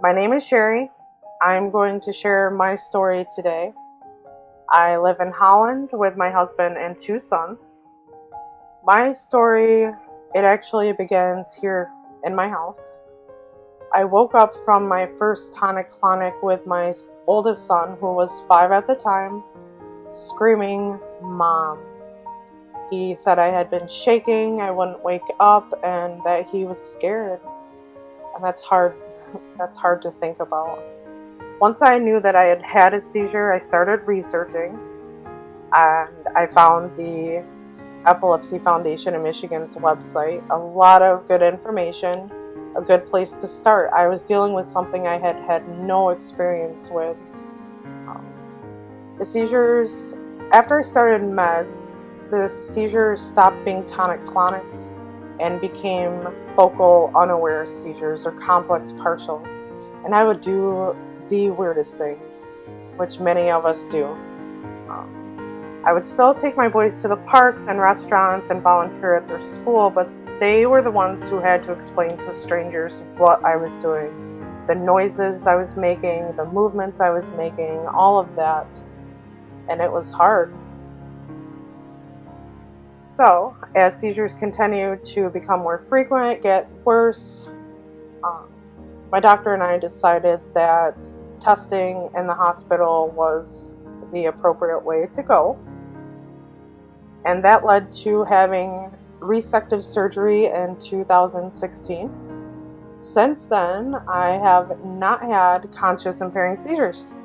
My name is Cheri. I'm going to share my story today. I live in Holland with my husband and 2 sons. My story, it actually begins here in my house. I woke up from my first tonic-clonic with my oldest son, who was 5 at the time, screaming, "Mom." He said I had been shaking, I wouldn't wake up, and that he was scared. And that's hard. That's hard to think about. Once I knew that I had had a seizure, I started researching, and I found the Epilepsy Foundation of Michigan's website. A lot of good information, a good place to start. I was dealing with something I had had no experience with. The seizures, after I started meds, the seizures stopped being tonic-clonics and became focal unaware seizures, or complex partials. And I would do the weirdest things, which many of us do. I would still take my boys to the parks and restaurants and volunteer at their school, but they were the ones who had to explain to strangers what I was doing, the noises I was making, the movements I was making, all of that. And it was hard. So, as seizures continued to become more frequent, get worse, my doctor and I decided that testing in the hospital was the appropriate way to go. And that led to having resective surgery in 2016. Since then, I have not had conscious impairing seizures.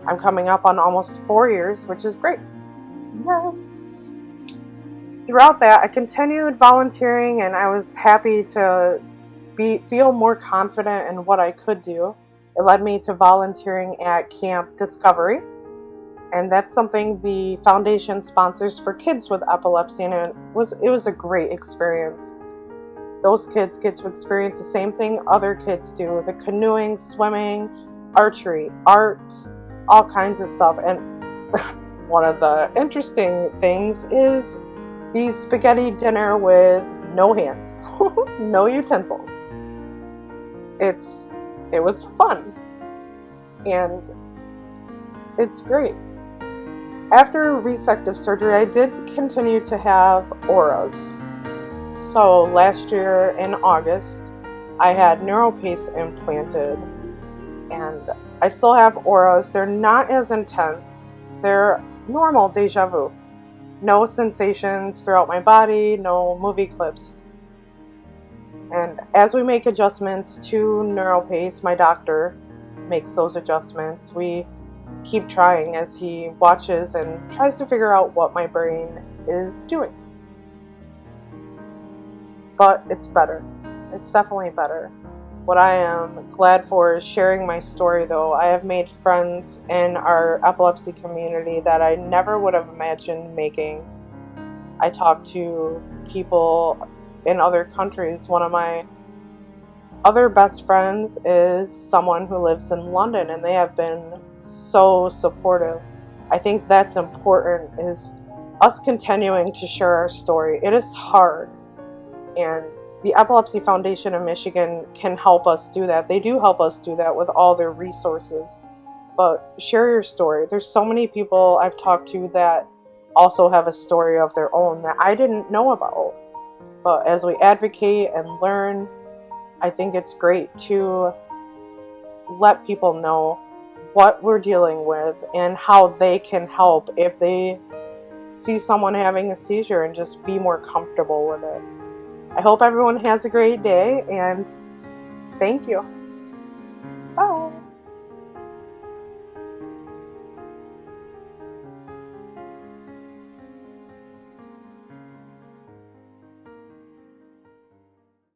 I'm coming up on almost 4 years, which is great. Yes. Throughout that, I continued volunteering, and I was happy to feel more confident in what I could do. It led me to volunteering at Camp Discovery, and that's something the foundation sponsors for kids with epilepsy, and it was a great experience. Those kids get to experience the same thing other kids do: the canoeing, swimming, archery, art, all kinds of stuff. And one of the interesting things is the spaghetti dinner with no hands, no utensils. It was fun, and it's great. After resective surgery, I did continue to have auras. So last year in August, I had NeuroPace implanted, and I still have auras. They're not as intense. They're normal deja vu. No sensations throughout my body, no movie clips. And as we make adjustments to NeuroPace, my doctor makes those adjustments. We keep trying as he watches and tries to figure out what my brain is doing. But it's better. It's definitely better. What I am glad for is sharing my story, though. I have made friends in our epilepsy community that I never would have imagined making. I talk to people in other countries. One of my other best friends is someone who lives in London, and they have been so supportive. I think that's important, is us continuing to share our story. It is hard, and the Epilepsy Foundation of Michigan can help us do that. They do help us do that with all their resources. But share your story. There's so many people I've talked to that also have a story of their own that I didn't know about. But as we advocate and learn, I think it's great to let people know what we're dealing with and how they can help if they see someone having a seizure, and just be more comfortable with it. I hope everyone has a great day, and thank you.